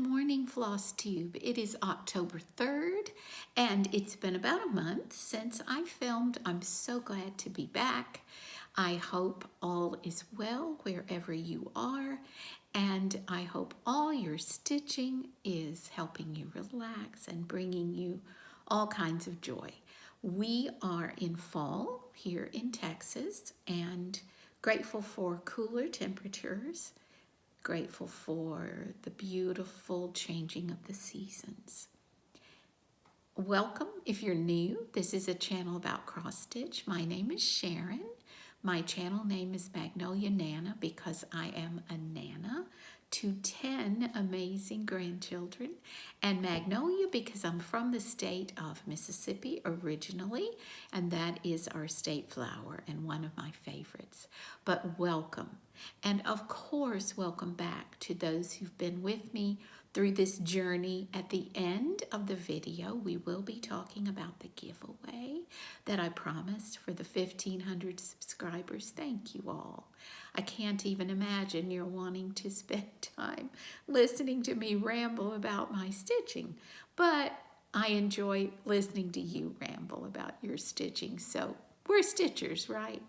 morning, Flosstube. It is October 3rd, and it's been about a month since I filmed. I'm so glad to be back. I hope all is well wherever you are, and I hope all your stitching is helping you relax and bringing you all kinds of joy. We are in fall here in Texas, and grateful for cooler temperatures. Grateful for the beautiful changing of the seasons. Welcome if you're new. This is a channel about cross stitch. My name is Sharon. My channel name is Magnolia Nana because I am a Nana to 10 amazing grandchildren, and Magnolia because I'm from the state of Mississippi originally, and that is our state flower and one of my favorites. But welcome, and of course welcome back to those who've been with me through this journey. At the end of the video, we will be talking about the giveaway that I promised for the 1,500 subscribers. Thank you all. I can't even imagine you're wanting to spend time listening to me ramble about my stitching, but I enjoy listening to you ramble about your stitching. So we're stitchers, right?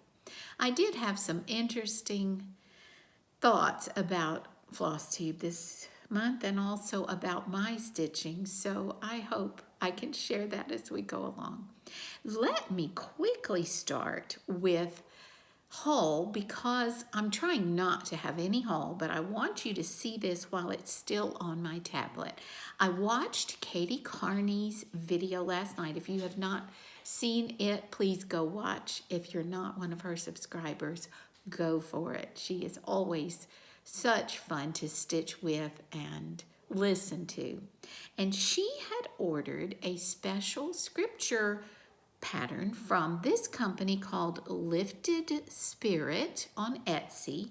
I did have some interesting thoughts about Flosstube this month and also about my stitching, so I hope I can share that as we go along. Let me quickly start with haul because I'm trying not to have any haul, but I want you to see this while it's still on my tablet. I watched Kearney's video last night. If you have not seen it, please go watch. If you're not one of her subscribers, go for it. She is always such fun to stitch with and listen to. And she had ordered a special scripture pattern from this company called Lifted Spirit on Etsy.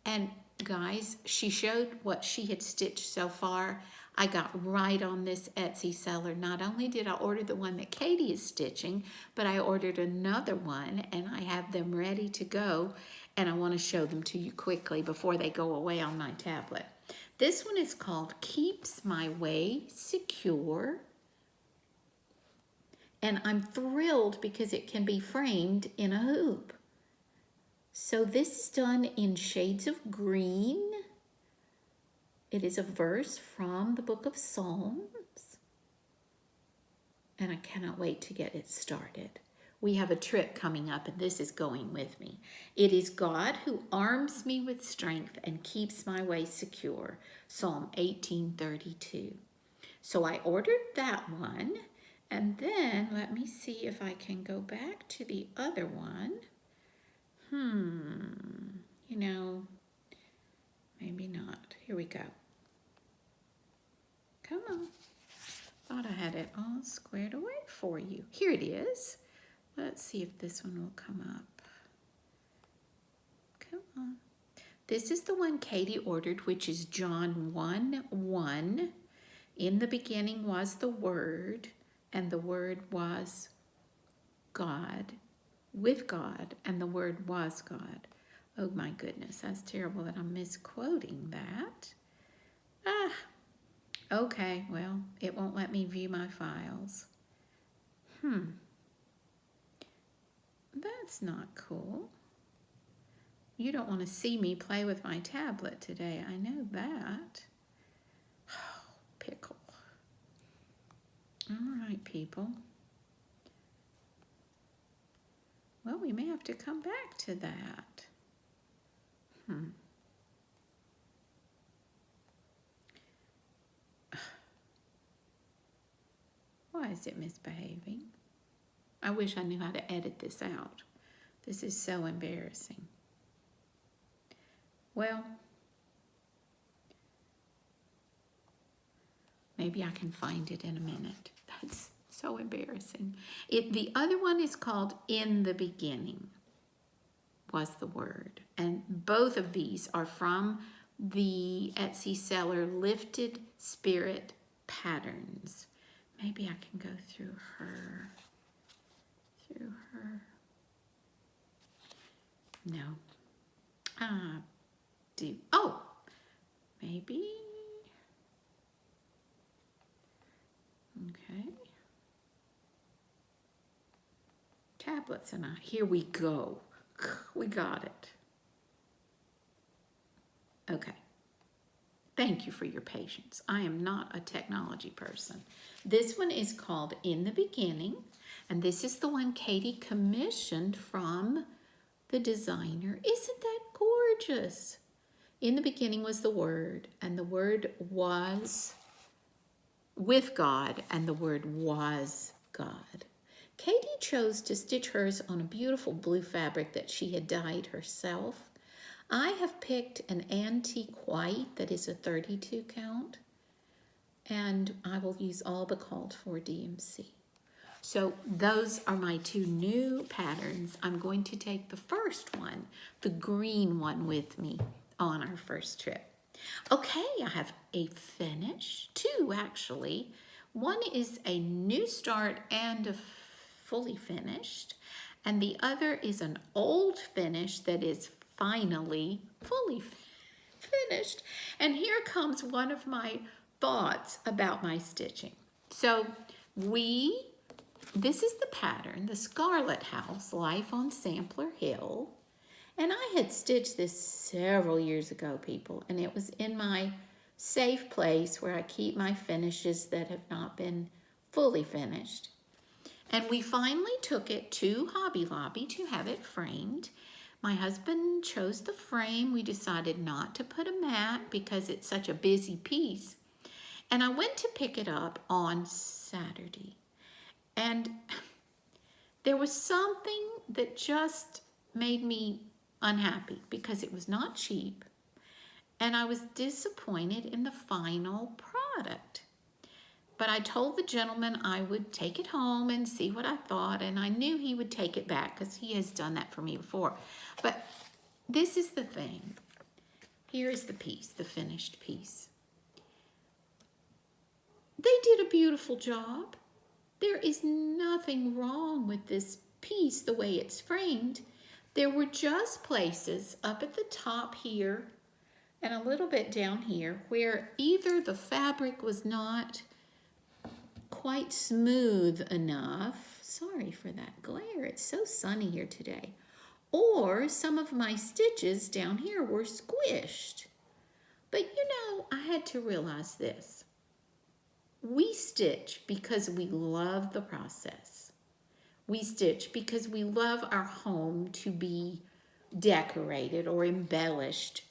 And guys, she showed what she had stitched so far. I got right on this Etsy seller. Not only did I order the one that Katie is stitching, but I ordered another one and I have them ready to go, and I want to show them to you quickly before they go away on my tablet. This one is called Keeps My Way Secure. And I'm thrilled because it can be framed in a hoop. So this is done in shades of green. It is a verse from the book of Psalms. And I cannot wait to get it started. We have a trip coming up, and this is going with me. It is God who arms me with strength and keeps my way secure. Psalm 18:32. So I ordered that one. And then let me see if I can go back to the other one. You know, maybe not. Here we go. Come on. Thought I had it all squared away for you. Here it is. Let's see if this one will come up. Come on. This is the one Katie ordered, which is John 1:1. In the beginning was the Word, and the Word was God, with God, and the Word was God. Oh my goodness, that's terrible that I'm misquoting that. Okay, well, it won't let me view my files. That's not cool. You don't want to see me play with my tablet today, I know that. Oh, pickle. All right, people. Well, we may have to come back to that. Why is it misbehaving? I wish I knew how to edit this out. This is so embarrassing. Well, maybe I can find it in a minute. That's so embarrassing. The other one is called In the Beginning was the Word. And both of these are from the Etsy seller Lifted Spirit Patterns. Maybe I can go through her. No. Oh, maybe. Okay. Tablets and here we go. We got it. Okay. Thank you for your patience. I am not a technology person. This one is called In the Beginning, and this is the one Katie commissioned from the designer. Isn't that gorgeous? In the beginning was the Word, and the Word was with God, and the Word was God. Katie chose to stitch hers on a beautiful blue fabric that she had dyed herself. I have picked an antique white that is a 32 count, and I will use all the called for DMC. So those are my two new patterns. I'm going to take the first one, the green one, with me on our first trip. Okay, I have a finish, two actually. One is a new start and a fully finished, and the other is an old finish that is finally fully finished. And here comes one of my thoughts about my stitching. So this is the pattern, the Scarlett House, Life on Sampler Hill. And I had stitched this several years ago, people, and it was in my safe place where I keep my finishes that have not been fully finished. And we finally took it to Hobby Lobby to have it framed. My husband chose the frame. We decided not to put a mat because it's such a busy piece. And I went to pick it up on Saturday. And there was something that just made me unhappy because it was not cheap. And I was disappointed in the final product. But I told the gentleman I would take it home and see what I thought, and I knew he would take it back because he has done that for me before. But this is the thing. Here is the piece, the finished piece. They did a beautiful job. There is nothing wrong with this piece the way it's framed. There were just places up at the top here and a little bit down here where either the fabric was not quite smooth enough. Sorry for that glare. It's so sunny here today. Or some of my stitches down here were squished. But you know, I had to realize this. We stitch because we love the process. We stitch because we love our home to be decorated or embellished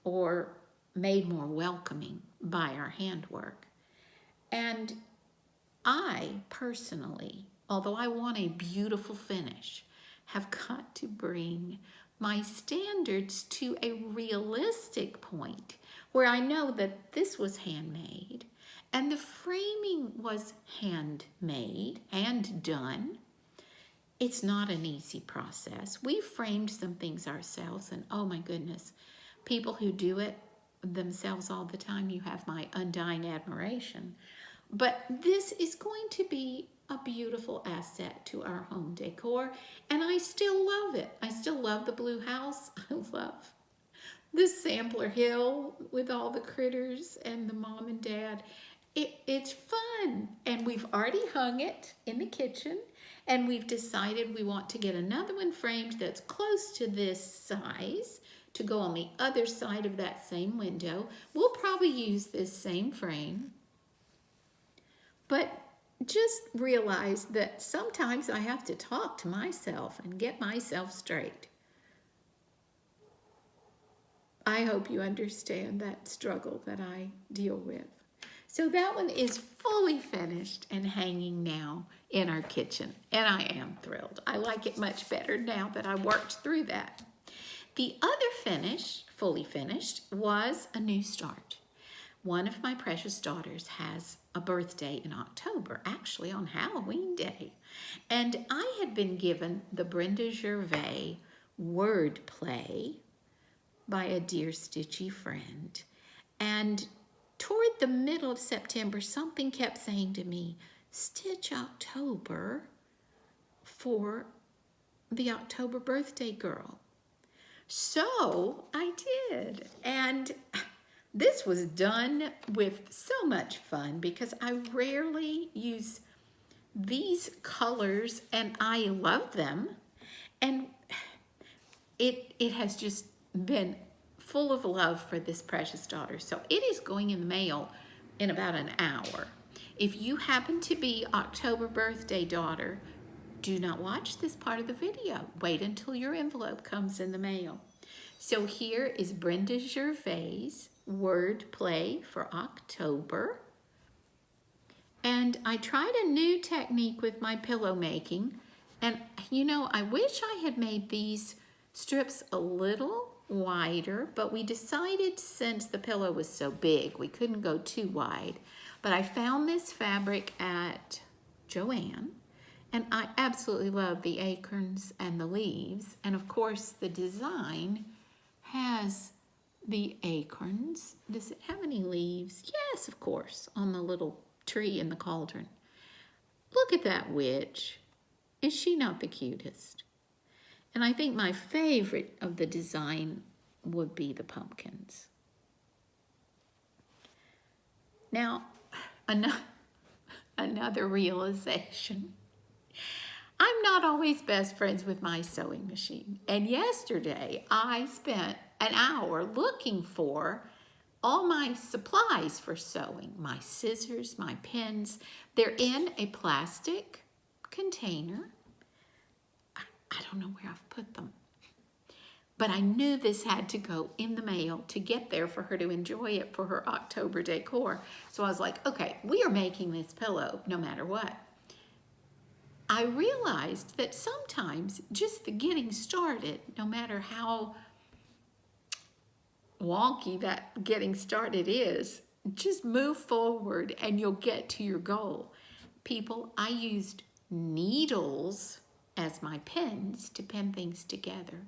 or made more welcoming by our handwork. And I personally, although I want a beautiful finish, have got to bring my standards to a realistic point where I know that this was handmade and the framing was handmade and done. It's not an easy process. We framed some things ourselves, and oh my goodness, people who do it themselves all the time, you have my undying admiration. But this is going to be a beautiful asset to our home decor, and I still love it. I still love the blue house. I love this sampler hill with all the critters and the mom and dad. It's fun, and we've already hung it in the kitchen, and we've decided we want to get another one framed that's close to this size to go on the other side of that same window. We'll probably use this same frame. But just realize that sometimes I have to talk to myself and get myself straight. I hope you understand that struggle that I deal with. So that one is fully finished and hanging now in our kitchen, and I am thrilled. I like it much better now that I worked through that. The other finish, fully finished, was a new start. One of my precious daughters has a birthday in October, actually on Halloween Day. And I had been given the Brenda Gervais word play by a dear stitchy friend. And toward the middle of September, something kept saying to me, stitch October for the October birthday girl. So I did. And this was done with so much fun because I rarely use these colors and I love them. And it has just been full of love for this precious daughter. So it is going in the mail in about an hour. If you happen to be October birthday daughter, do not watch this part of the video. Wait until your envelope comes in the mail. So here is Brenda Gervais word play for October. And I tried a new technique with my pillow making. And you know, I wish I had made these strips a little wider, but we decided since the pillow was so big, we couldn't go too wide. But I found this fabric at Joann, and I absolutely love the acorns and the leaves. And of course, the design has the acorns. Does it have any leaves? Yes, of course, on the little tree in the cauldron. Look at that witch. Is she not the cutest? And I think my favorite of the design would be the pumpkins. Now, another realization. I'm not always best friends with my sewing machine. And yesterday, I spent an hour looking for all my supplies for sewing. My scissors, my pins. They're in a plastic container. I don't know where I've put them. But I knew this had to go in the mail to get there for her to enjoy it for her October decor. So I was like, okay, we are making this pillow no matter what. I realized that sometimes just the getting started, no matter how wonky that getting started is, just move forward and you'll get to your goal. People, I used needles as my pens to pen things together.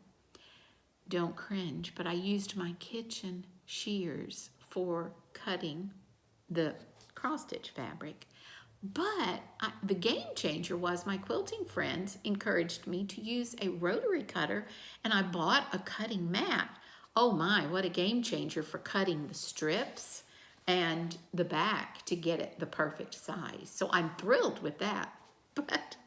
Don't cringe, but I used my kitchen shears for cutting the cross-stitch fabric. But the game changer was my quilting friends encouraged me to use a rotary cutter, and I bought a cutting mat. Oh my, what a game changer for cutting the strips and the back to get it the perfect size. So I'm thrilled with that. But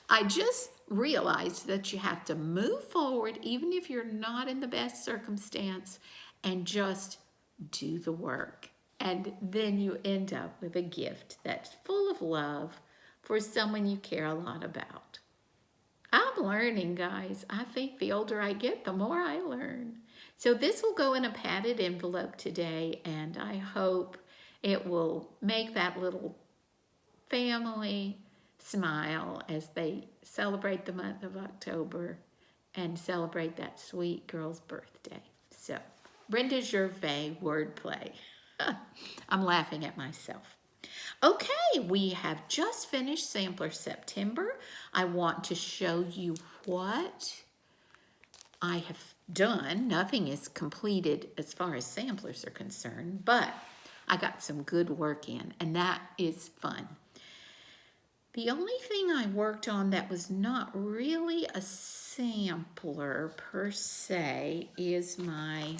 I just realized that you have to move forward even if you're not in the best circumstance and just do the work. And then you end up with a gift that's full of love for someone you care a lot about. I'm learning, guys. I think the older I get, the more I learn. So this will go in a padded envelope today, and I hope it will make that little family smile as they celebrate the month of October and celebrate that sweet girl's birthday. So, Brenda Gervais wordplay. I'm laughing at myself. Okay, we have just finished Sampler September. I want to show you what I have done. Nothing is completed as far as samplers are concerned, but I got some good work in, and that is fun. The only thing I worked on that was not really a sampler per se is my,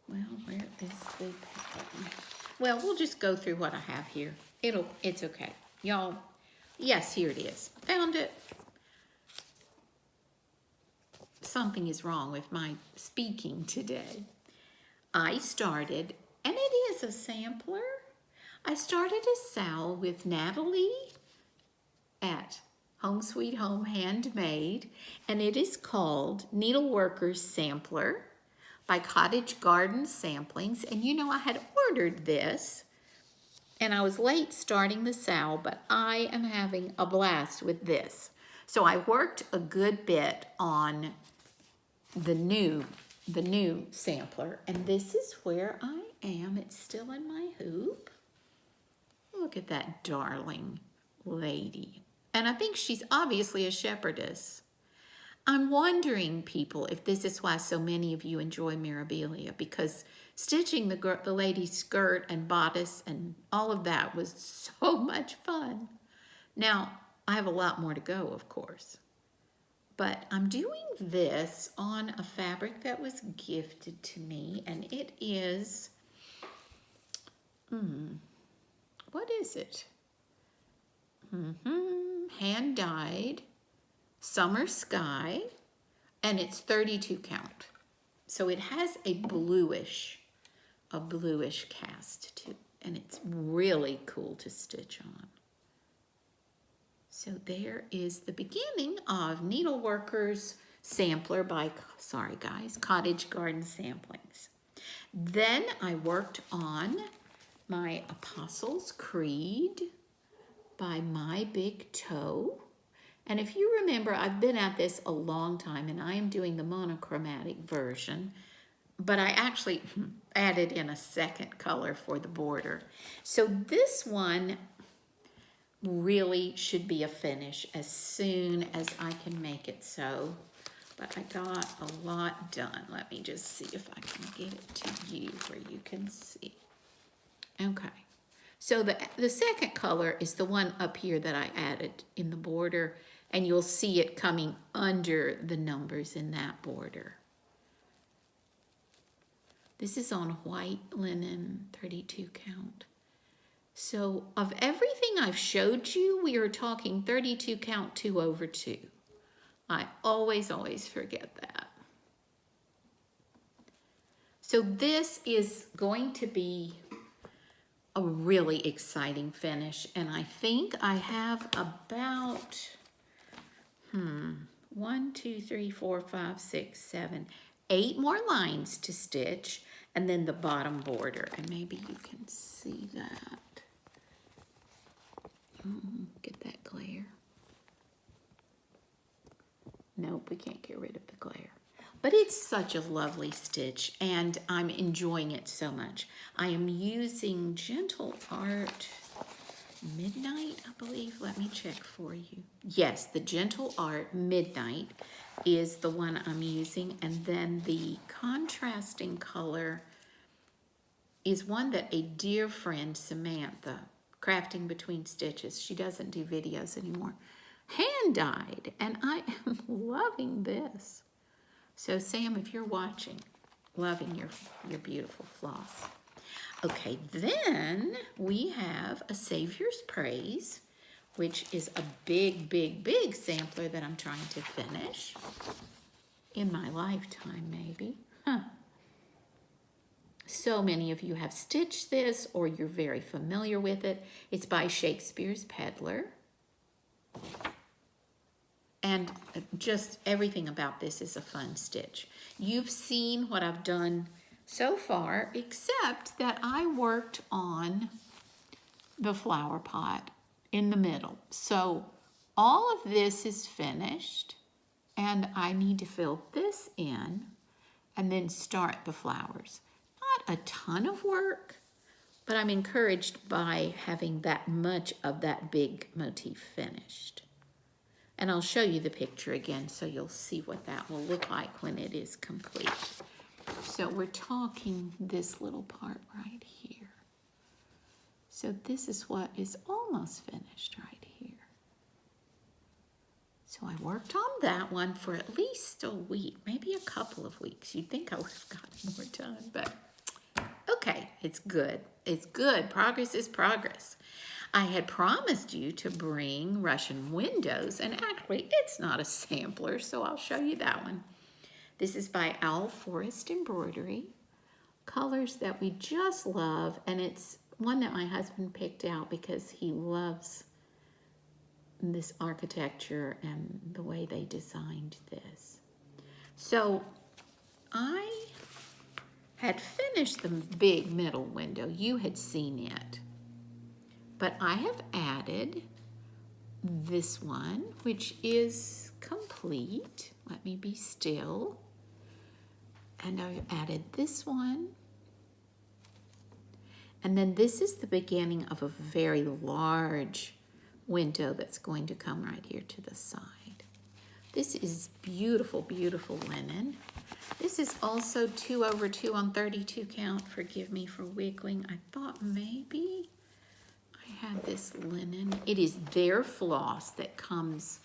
well, where is the pattern? Well, we'll just go through what I have here. It's okay. Y'all, yes, here it is. Found it. Something is wrong with my speaking today. I started, and it is a sampler. I started a sal with Natalie at Home Sweet Home Handmade, and it is called Needleworker's Sampler by Cottage Garden Samplings. And you know, I had ordered this, and I was late starting the sal, but I am having a blast with this. So I worked a good bit on the new sampler, and this is where I am. It's still in my hoop. Look at that darling lady. And I think she's obviously a shepherdess. I'm wondering, people, if this is why so many of you enjoy Mirabilia, because stitching the lady's skirt and bodice and all of that was so much fun. Now, I have a lot more to go, of course. But I'm doing this on a fabric that was gifted to me, and it is, what is it? Hand dyed Summer Sky, and it's 32 count. So it has a bluish cast to it, and it's really cool to stitch on. So there is the beginning of Needleworker's sampler by, sorry guys, Cottage Garden Samplings. Then I worked on my Apostles' Creed by My Big Toe. And if you remember, I've been at this a long time, and I am doing the monochromatic version, but I actually added in a second color for the border. So this one really should be a finish as soon as I can make it so. But I got a lot done. Let me just see if I can get it to you where you can see. Okay. So the second color is the one up here that I added in the border, and you'll see it coming under the numbers in that border. This is on white linen, 32 count. So of everything I've showed you, we are talking 32 count 2/2. I always forget that. So this is going to be a really exciting finish, and I think I have about 1, 2, 3, 4, 5, 6, 7, 8 more lines to stitch, and then the bottom border, and maybe you can see that. Get that glare. Nope, we can't get rid of the glare. But it's such a lovely stitch, and I'm enjoying it so much. I am using Gentle Art Midnight, I believe. Let me check for you. Yes, the Gentle Art Midnight is the one I'm using, and then the contrasting color is one that a dear friend, Samantha, Crafting Between Stitches, she doesn't do videos anymore, hand dyed, and I am loving this. So Sam, if you're watching, loving your beautiful floss. Okay, then we have a Savior's Praise, which is a big sampler that I'm trying to finish in my lifetime, maybe. So many of you have stitched this, or you're very familiar with it. It's by Shakespeare's Peddler. And just everything about this is a fun stitch. You've seen what I've done so far, except that I worked on the flower pot in the middle. So all of this is finished, and I need to fill this in and then start the flowers. Not a ton of work, but I'm encouraged by having that much of that big motif finished. And I'll show you the picture again so you'll see what that will look like when it is complete. So we're talking this little part right here. So this is what is almost finished right here. So I worked on that one for at least a week, maybe a couple of weeks. You'd think I would have gotten more done, but okay, it's good. It's good. Progress is progress. I had promised you to bring Russian windows, and actually it's not a sampler, so I'll show you that one. This is by Owl Forest Embroidery. Colors that we just love, and it's one that my husband picked out because he loves this architecture and the way they designed this. So I had finished the big middle window. You had seen it. But I have added this one, which is complete. Let me be still. And I've added this one. And then this is the beginning of a very large window that's going to come right here to the side. This is beautiful, beautiful linen. This is also 2/2 on 32 count. Forgive me for wiggling. I thought maybe I had this linen. It is their floss that comes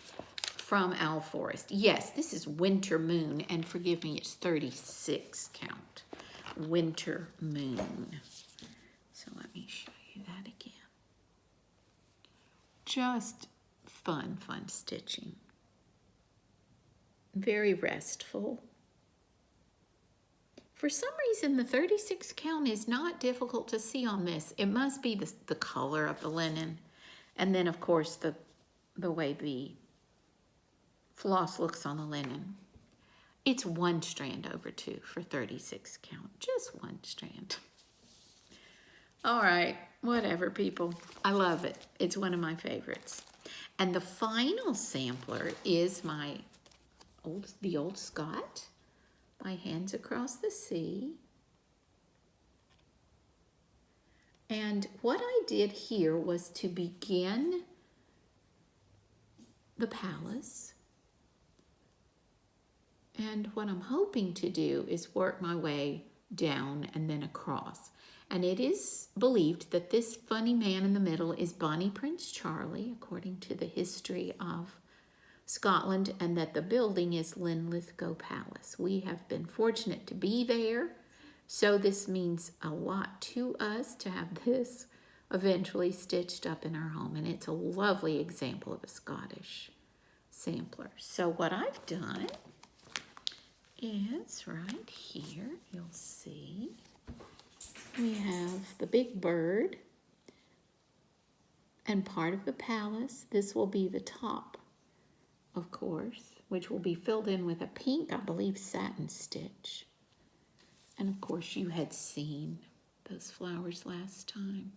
from Owl Forest. Yes, this is Winter Moon, and forgive me, it's 36 count. Winter Moon. So let me show you that again. Just fun stitching. Very restful. For some reason, the 36 count is not difficult to see on this. It must be the color of the linen. And then, of course, the way the floss looks on the linen. It's 1 strand over 2 for 36 count. Just 1 strand. All right, whatever, people. I love it. It's one of my favorites. And the final sampler is the old Scot by Hands Across the Sea. And what I did here was to begin the palace. And what I'm hoping to do is work my way down and then across. And it is believed that this funny man in the middle is Bonnie Prince Charlie, according to the history of Scotland, and that the building is Linlithgow Palace. We have been fortunate to be there, so this means a lot to us to have this eventually stitched up in our home, and it's a lovely example of a Scottish sampler. So what I've done is right here, you'll see, we have the big bird and part of the palace. This will be the top, of course, which will be filled in with a pink, I believe, satin stitch. And of course, you had seen those flowers last time.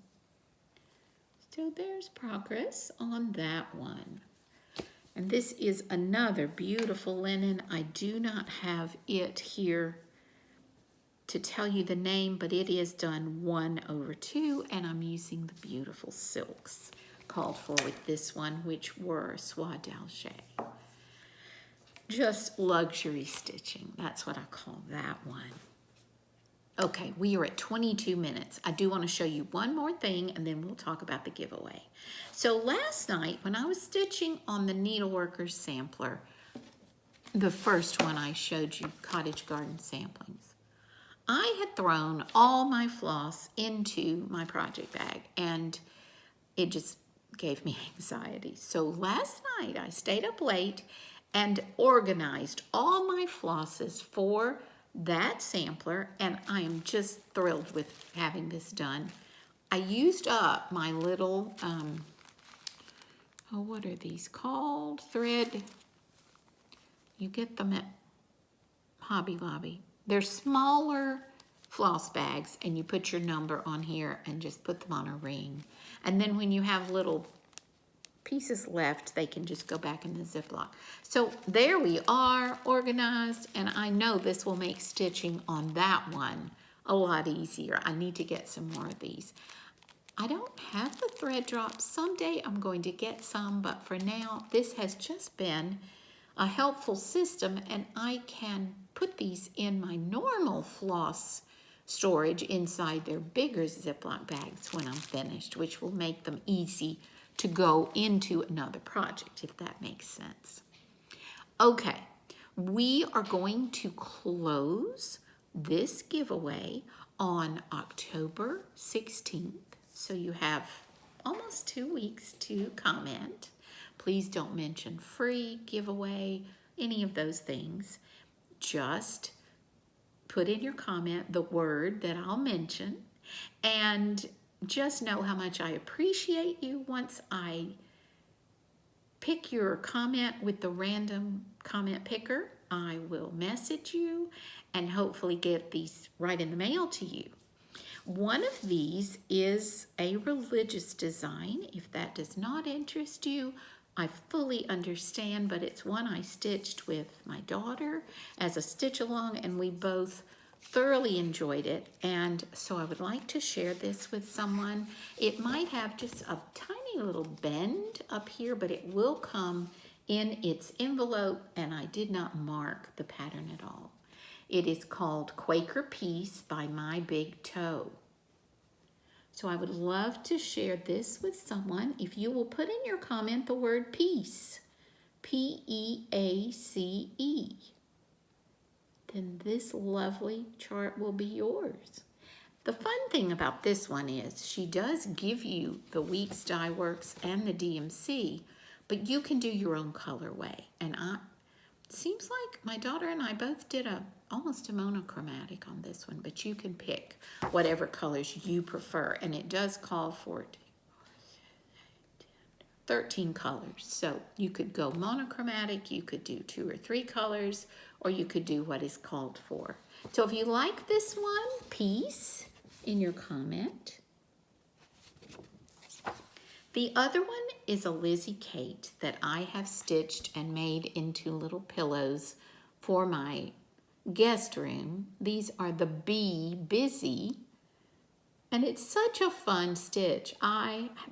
So there's progress on that one. And this is another beautiful linen. I do not have it here to tell you the name, but it is done 1/2, and I'm using the beautiful silks called for with this one, which were soie d'Alger. Just luxury stitching. That's what I call that one. Okay, we are at 22 minutes. I do want to show you one more thing, and then we'll talk about the giveaway. So last night, when I was stitching on the Needleworker sampler, the first one I showed you, Cottage Garden Samplings, I had thrown all my floss into my project bag, and it just gave me anxiety. So last night, I stayed up late and organized all my flosses for that sampler, and I am just thrilled with having this done. I used up my little, what are these called? Thread. You get them at Hobby Lobby. They're smaller floss bags, and you put your number on here and just put them on a ring. And then when you have little pieces left, they can just go back in the Ziploc. So there we are, organized, and I know this will make stitching on that one a lot easier. I need to get some more of these. I don't have the thread drops. Someday I'm going to get some, but for now, this has just been a helpful system, and I can put these in my normal floss storage inside their bigger Ziploc bags when I'm finished, which will make them easy to go into another project, if that makes sense. Okay, we are going to close this giveaway on October 16th. So you have almost 2 weeks to comment. Please don't mention free, giveaway, any of those things. Just put in your comment the word that I'll mention, and just know how much I appreciate you. Once I pick your comment with the random comment picker, I will message you and hopefully get these right in the mail to you. One of these is a religious design. If that does not interest you, I fully understand, but it's one I stitched with my daughter as a stitch along, and we both thoroughly enjoyed it, and so I would like to share this with someone. It might have just a tiny little bend up here, but it will come in its envelope, and I did not mark the pattern at all. It is called Quaker Peace by My Big Toe. So I would love to share this with someone. If you will put in your comment the word peace, P-E-A-C-E. Then this lovely chart will be yours. The fun thing about this one is she does give you the Weeks Die Works and the DMC, but you can do your own colorway. And seems like my daughter and I both did almost a monochromatic on this one, but you can pick whatever colors you prefer. And it does call for 13 colors. So you could go monochromatic, you could do 2 or 3 colors, or you could do what is called for. So if you like this one piece in your comment. The other one is a Lizzie Kate that I have stitched and made into little pillows for my guest room. These are the Bee Busy, and it's such a fun stitch.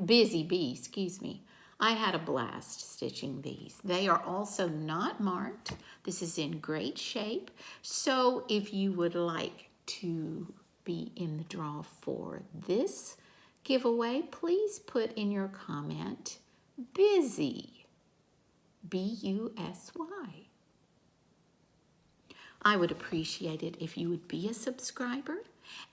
Busy Bee, excuse me. I had a blast stitching these. They are also not marked. This is in great shape. So if you would like to be in the draw for this giveaway, please put in your comment Busy, B-U-S-Y. I would appreciate it if you would be a subscriber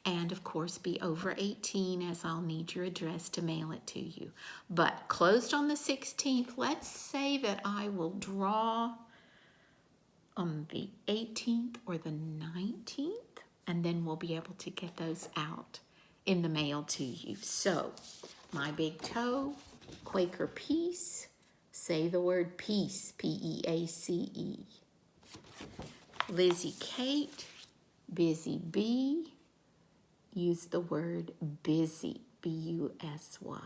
and of course be over 18, as I'll need your address to mail it to you. But closed on the 16th, let's say that I will draw on the 18th or the 19th, and then we'll be able to get those out in the mail to you. So, my big toe, Quaker Peace, say the word peace, P-E-A-C-E. Lizzie Kate, Busy Bee, use the word busy, B-U-S-Y.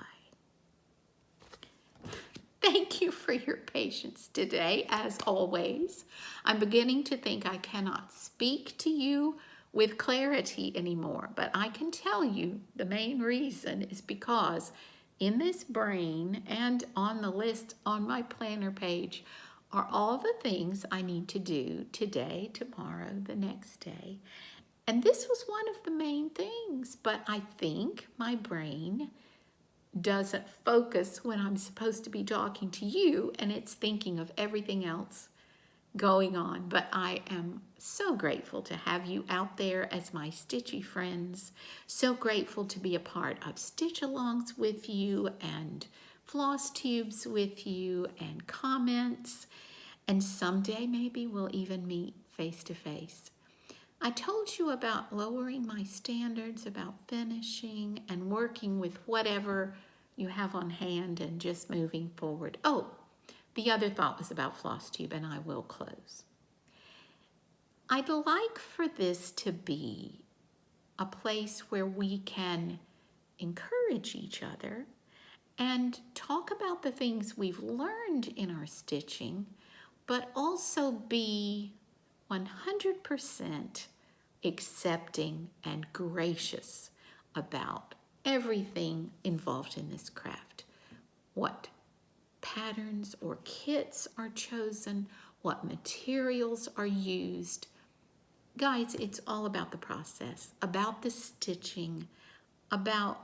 Thank you for your patience today, as always. I'm beginning to think I cannot speak to you with clarity anymore, but I can tell you the main reason is because in this brain and on the list on my planner page are all the things I need to do today, tomorrow, the next day. And this was one of the main things, but I think my brain doesn't focus when I'm supposed to be talking to you, and it's thinking of everything else going on. But I am so grateful to have you out there as my stitchy friends, so grateful to be a part of stitch-alongs with you and floss tubes with you and comments, and someday maybe we'll even meet face to face. I told you about lowering my standards, about finishing and working with whatever you have on hand and just moving forward. Oh, the other thought was about Flosstube, and I will close. I'd like for this to be a place where we can encourage each other and talk about the things we've learned in our stitching, but also be 100% accepting and gracious about everything involved in this craft. What patterns or kits are chosen, what materials are used. Guys, it's all about the process, about the stitching, about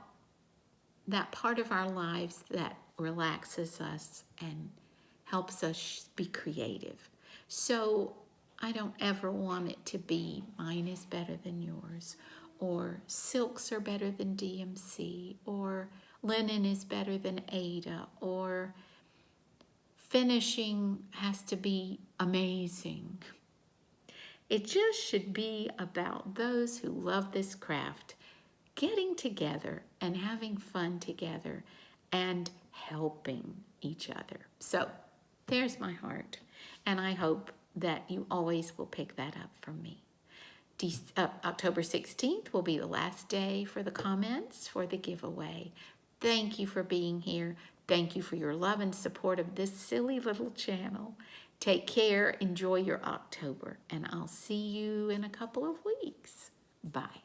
that part of our lives that relaxes us and helps us be creative. So I don't ever want it to be mine is better than yours, or silks are better than DMC, or linen is better than Ada, or finishing has to be amazing. It just should be about those who love this craft getting together and having fun together and helping each other. So there's my heart, and I hope that you always will pick that up from me. October 16th will be the last day for the comments for the giveaway. Thank you for being here. Thank you for your love and support of this silly little channel. Take care, enjoy your October, and I'll see you in a couple of weeks. Bye.